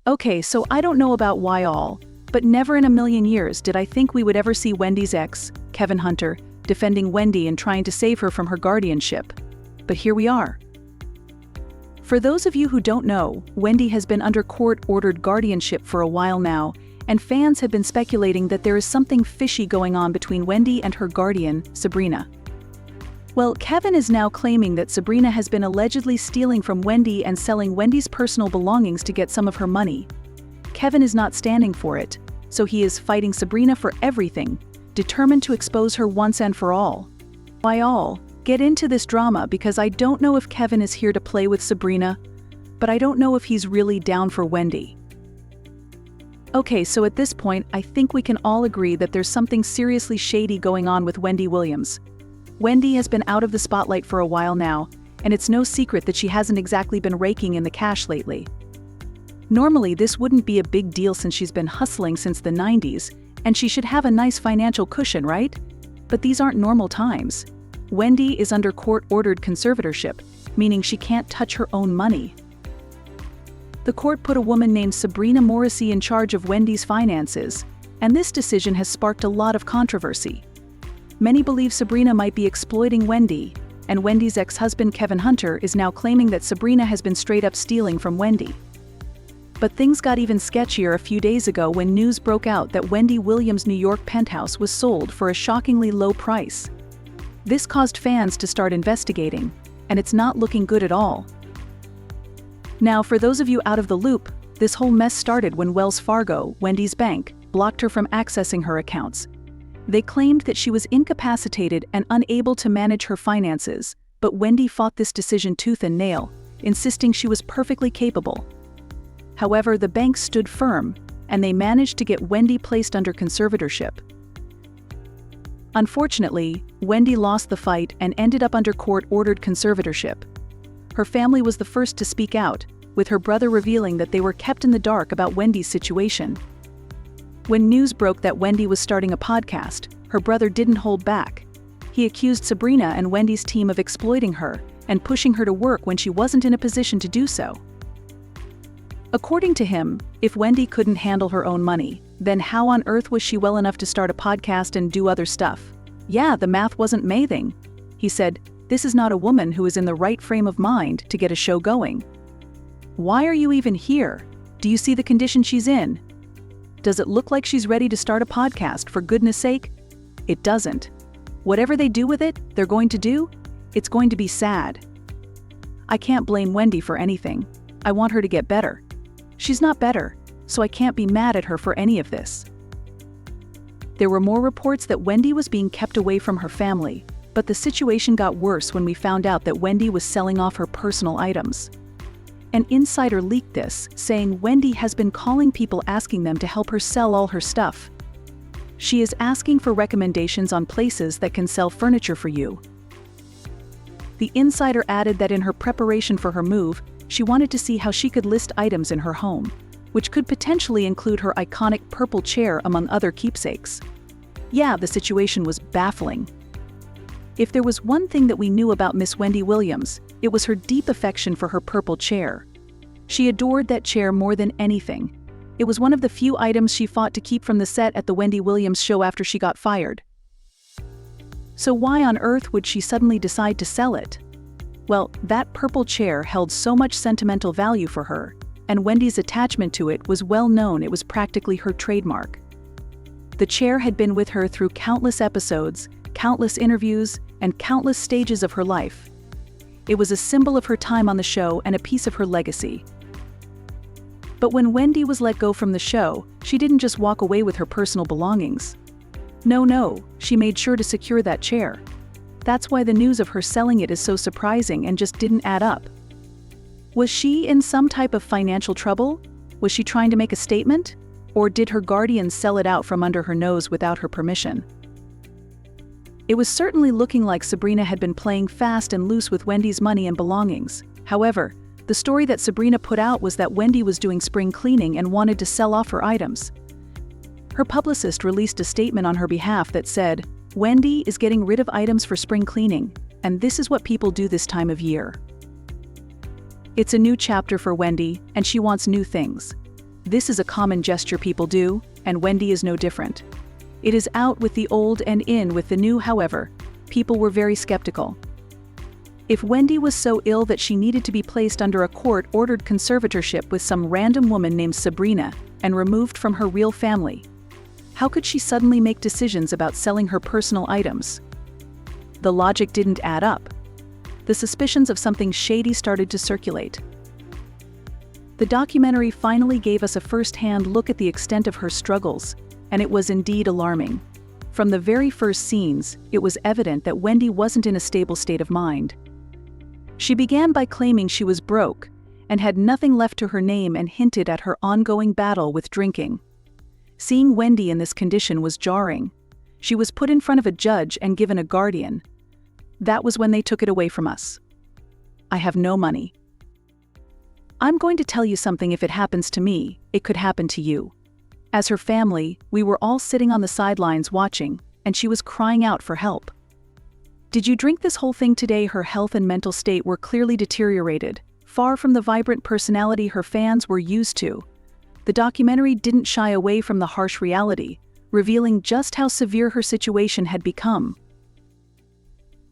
Okay, so I don't know about why all, but never in a million years did I think we would ever see Wendy's ex, Kevin Hunter, defending Wendy and trying to save her from her guardianship. But here we are. For those of you who don't know, Wendy has been under court-ordered guardianship for a while now, and fans have been speculating that there is something fishy going on between Wendy and her guardian, Sabrina. Well, Kevin is now claiming that Sabrina has been allegedly stealing from Wendy and selling Wendy's personal belongings to get some of her money. Kevin is not standing for it, so he is fighting Sabrina for everything, determined to expose her once and for all. Why all? Get into this drama because I don't know if Kevin is here to play with Sabrina, but I don't know if he's really down for Wendy. Okay, so at this point, I think we can all agree that there's something seriously shady going on with Wendy Williams. Wendy has been out of the spotlight for a while now, and it's no secret that she hasn't exactly been raking in the cash lately. Normally, this wouldn't be a big deal since she's been hustling since the 90s, and she should have a nice financial cushion, right? But these aren't normal times. Wendy is under court-ordered conservatorship, meaning she can't touch her own money. The court put a woman named Sabrina Morrissey in charge of Wendy's finances, and this decision has sparked a lot of controversy. Many believe Sabrina might be exploiting Wendy, and Wendy's ex-husband Kevin Hunter is now claiming that Sabrina has been straight up stealing from Wendy. But things got even sketchier a few days ago when news broke out that Wendy Williams' New York penthouse was sold for a shockingly low price. This caused fans to start investigating, and it's not looking good at all. Now, for those of you out of the loop, this whole mess started when Wells Fargo, Wendy's bank, blocked her from accessing her accounts. They claimed that she was incapacitated and unable to manage her finances, but Wendy fought this decision tooth and nail, insisting she was perfectly capable. However, the bank stood firm, and they managed to get Wendy placed under conservatorship. Unfortunately, Wendy lost the fight and ended up under court-ordered conservatorship. Her family was the first to speak out, with her brother revealing that they were kept in the dark about Wendy's situation. When news broke that Wendy was starting a podcast, her brother didn't hold back. He accused Sabrina and Wendy's team of exploiting her and pushing her to work when she wasn't in a position to do so. According to him, if Wendy couldn't handle her own money, then how on earth was she well enough to start a podcast and do other stuff? Yeah, the math wasn't mathing. He said, "This is not a woman who is in the right frame of mind to get a show going. Why are you even here? Do you see the condition she's in? Does it look like she's ready to start a podcast, for goodness sake?" It doesn't. Whatever they do with it, they're going to do, it's going to be sad. I can't blame Wendy for anything. I want her to get better. She's not better, so I can't be mad at her for any of this. There were more reports that Wendy was being kept away from her family, but the situation got worse when we found out that Wendy was selling off her personal items. An insider leaked this, saying Wendy has been calling people asking them to help her sell all her stuff. She is asking for recommendations on places that can sell furniture for you. The insider added that in her preparation for her move, she wanted to see how she could list items in her home, which could potentially include her iconic purple chair among other keepsakes. Yeah, the situation was baffling. If there was one thing that we knew about Miss Wendy Williams, it was her deep affection for her purple chair. She adored that chair more than anything. It was one of the few items she fought to keep from the set at the Wendy Williams show after she got fired. So why on earth would she suddenly decide to sell it? Well, that purple chair held so much sentimental value for her, and Wendy's attachment to it was well known. It was practically her trademark. The chair had been with her through countless episodes, countless interviews, and countless stages of her life. It was a symbol of her time on the show and a piece of her legacy. But when Wendy was let go from the show, she didn't just walk away with her personal belongings. No, she made sure to secure that chair. That's why the news of her selling it is so surprising and just didn't add up. Was she in some type of financial trouble? Was she trying to make a statement? Or did her guardian sell it out from under her nose without her permission? It was certainly looking like Sabrina had been playing fast and loose with Wendy's money and belongings. However, the story that Sabrina put out was that Wendy was doing spring cleaning and wanted to sell off her items. Her publicist released a statement on her behalf that said, "Wendy is getting rid of items for spring cleaning, and this is what people do this time of year." It's a new chapter for Wendy, and she wants new things. This is a common gesture people do, and Wendy is no different. It is out with the old and in with the new. However, people were very skeptical. If Wendy was so ill that she needed to be placed under a court-ordered conservatorship with some random woman named Sabrina and removed from her real family, how could she suddenly make decisions about selling her personal items? The logic didn't add up. The suspicions of something shady started to circulate. The documentary finally gave us a first-hand look at the extent of her struggles, and it was indeed alarming. From the very first scenes, it was evident that Wendy wasn't in a stable state of mind. She began by claiming she was broke and had nothing left to her name and hinted at her ongoing battle with drinking. Seeing Wendy in this condition was jarring. She was put in front of a judge and given a guardian. That was when they took it away from us. I have no money. I'm going to tell you something. If it happens to me, it could happen to you. As her family, we were all sitting on the sidelines watching, and she was crying out for help. Did you drink this whole thing today? Her health and mental state were clearly deteriorated, far from the vibrant personality her fans were used to. The documentary didn't shy away from the harsh reality, revealing just how severe her situation had become.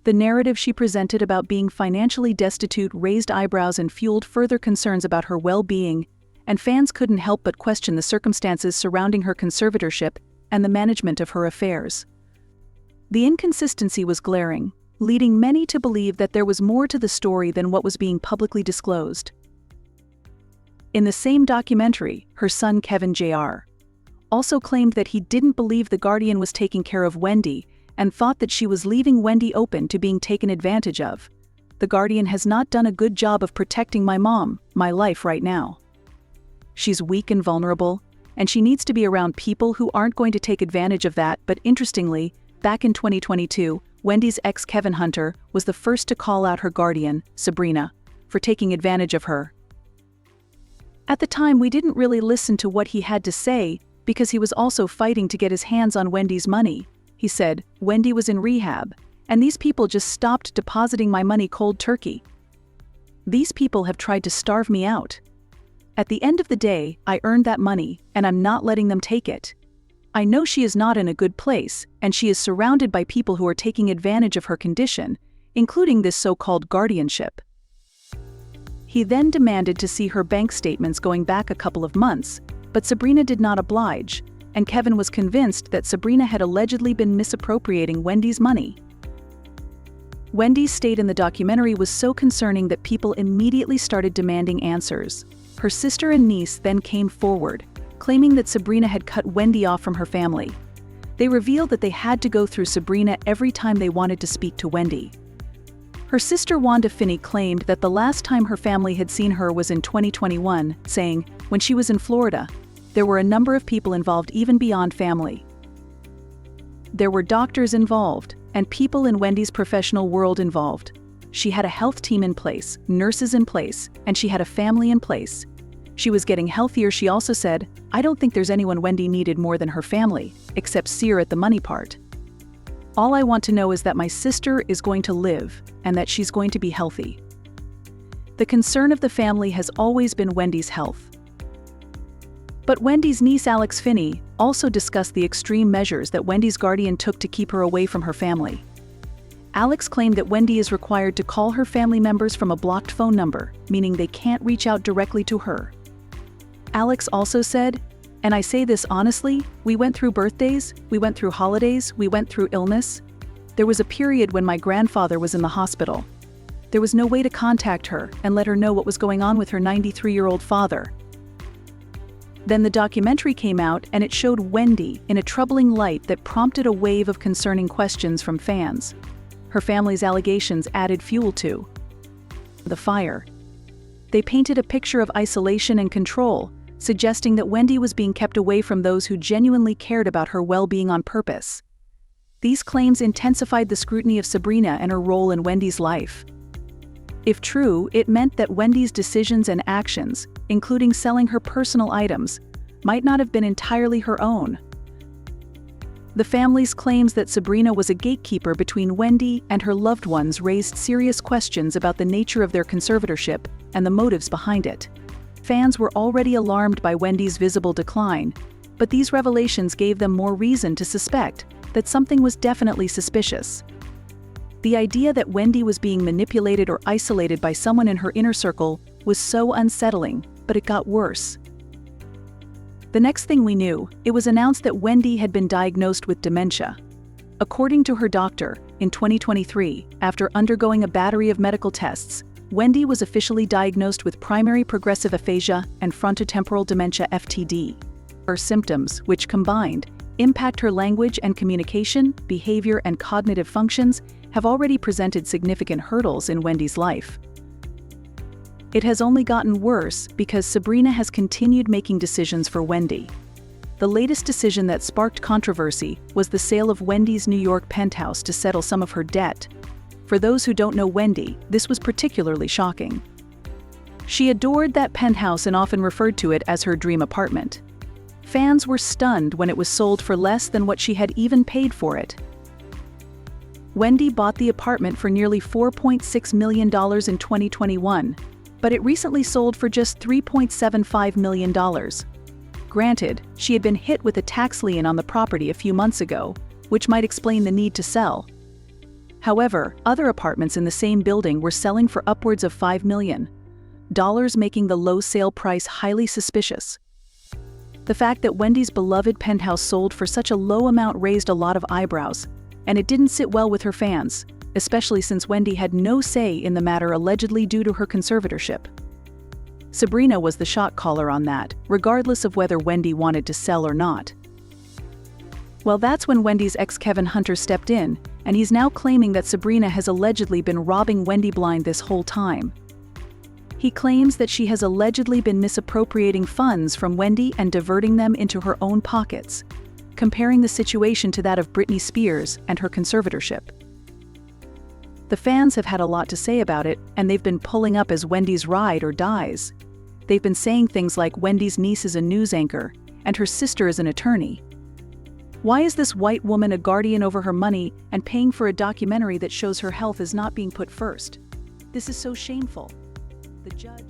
The narrative she presented about being financially destitute raised eyebrows and fueled further concerns about her well-being, and fans couldn't help but question the circumstances surrounding her conservatorship and the management of her affairs. The inconsistency was glaring, leading many to believe that there was more to the story than what was being publicly disclosed. In the same documentary, her son Kevin Jr. also claimed that he didn't believe the guardian was taking care of Wendy and thought that she was leaving Wendy open to being taken advantage of. The guardian has not done a good job of protecting my mom, my life right now. She's weak and vulnerable, and she needs to be around people who aren't going to take advantage of that. But interestingly, back in 2022, Wendy's ex Kevin Hunter was the first to call out her guardian, Sabrina, for taking advantage of her. At the time, we didn't really listen to what he had to say because he was also fighting to get his hands on Wendy's money. He said, Wendy was in rehab, and these people just stopped depositing my money cold turkey. These people have tried to starve me out. At the end of the day, I earned that money, and I'm not letting them take it. I know she is not in a good place, and she is surrounded by people who are taking advantage of her condition, including this so-called guardianship. He then demanded to see her bank statements going back a couple of months, but Sabrina did not oblige, and Kevin was convinced that Sabrina had allegedly been misappropriating Wendy's money. Wendy's state in the documentary was so concerning that people immediately started demanding answers. Her sister and niece then came forward, claiming that Sabrina had cut Wendy off from her family. They revealed that they had to go through Sabrina every time they wanted to speak to Wendy. Her sister Wanda Finney claimed that the last time her family had seen her was in 2021, saying, when she was in Florida, there were a number of people involved even beyond family. There were doctors involved, and people in Wendy's professional world involved. She had a health team in place, nurses in place, and she had a family in place. She was getting healthier. She also said, I don't think there's anyone Wendy needed more than her family, except Sear at the money part. All I want to know is that my sister is going to live, and that she's going to be healthy. The concern of the family has always been Wendy's health. But Wendy's niece Alex Finney also discussed the extreme measures that Wendy's guardian took to keep her away from her family. Alex claimed that Wendy is required to call her family members from a blocked phone number, meaning they can't reach out directly to her. Alex also said, and I say this honestly, we went through birthdays, we went through holidays, we went through illness. There was a period when my grandfather was in the hospital. There was no way to contact her and let her know what was going on with her 93-year-old father. Then the documentary came out and it showed Wendy in a troubling light that prompted a wave of concerning questions from fans. Her family's allegations added fuel to the fire. They painted a picture of isolation and control, suggesting that Wendy was being kept away from those who genuinely cared about her well-being on purpose. These claims intensified the scrutiny of Sabrina and her role in Wendy's life. If true, it meant that Wendy's decisions and actions, including selling her personal items, might not have been entirely her own. The family's claims that Sabrina was a gatekeeper between Wendy and her loved ones raised serious questions about the nature of their conservatorship and the motives behind it. Fans were already alarmed by Wendy's visible decline, but these revelations gave them more reason to suspect that something was definitely suspicious. The idea that Wendy was being manipulated or isolated by someone in her inner circle was so unsettling, but it got worse. The next thing we knew, it was announced that Wendy had been diagnosed with dementia. According to her doctor, in 2023, after undergoing a battery of medical tests, Wendy was officially diagnosed with primary progressive aphasia and frontotemporal dementia (FTD). Her symptoms, which combined impact her language and communication, behavior, and cognitive functions, have already presented significant hurdles in Wendy's life. It has only gotten worse because Sabrina has continued making decisions for Wendy. The latest decision that sparked controversy was the sale of Wendy's New York penthouse to settle some of her debt. For those who don't know Wendy, this was particularly shocking. She adored that penthouse and often referred to it as her dream apartment. Fans were stunned when it was sold for less than what she had even paid for it. Wendy bought the apartment for nearly $4.6 million in 2021, but it recently sold for just $3.75 million. Granted, she had been hit with a tax lien on the property a few months ago, which might explain the need to sell. However, other apartments in the same building were selling for upwards of $5 million, making the low sale price highly suspicious. The fact that Wendy's beloved penthouse sold for such a low amount raised a lot of eyebrows, and it didn't sit well with her fans, especially since Wendy had no say in the matter allegedly due to her conservatorship. Sabrina was the shot caller on that, regardless of whether Wendy wanted to sell or not. Well, that's when Wendy's ex Kevin Hunter stepped in, and he's now claiming that Sabrina has allegedly been robbing Wendy blind this whole time. He claims that she has allegedly been misappropriating funds from Wendy and diverting them into her own pockets, comparing the situation to that of Britney Spears and her conservatorship. The fans have had a lot to say about it, and they've been pulling up as Wendy's ride or dies. They've been saying things like Wendy's niece is a news anchor, and her sister is an attorney. Why is this white woman a guardian over her money and paying for a documentary that shows her health is not being put first? This is so shameful. The judge